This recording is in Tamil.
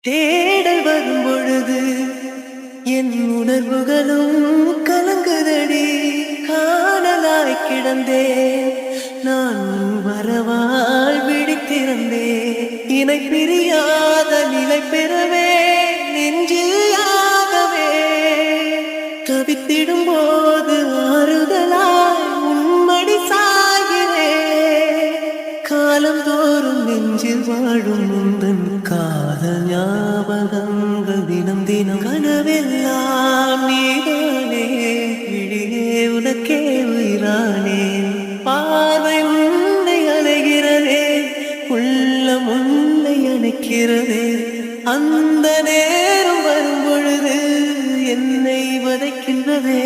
தேடல் வரும் பொழுது என் உணர்வுகளும் கலங்குதடி. காணலாய் கிடந்தேன் நான் வரவால் விழித்திருந்தேன். இணை பிரியாத நிலை பெறவே நெஞ்சியாகவே தவித்திடும் போது ஆறுதலாய் உன்மடி சாகிறேன். காலம் தோறும் நெஞ்சில் வாழும் முந்தன் காதல் ஞாபகங்கள் தினம் தினம் கனவெல்லாம் நீதானே. விழியே உனக்கே உயிரானே. பார்வை உன்னை அலைகிறதே, உள்ளம் உன்னை அணைக்கிறதே. அந்த நேரம் வரும் பொழுது என்னை வதைக்கின்றதே.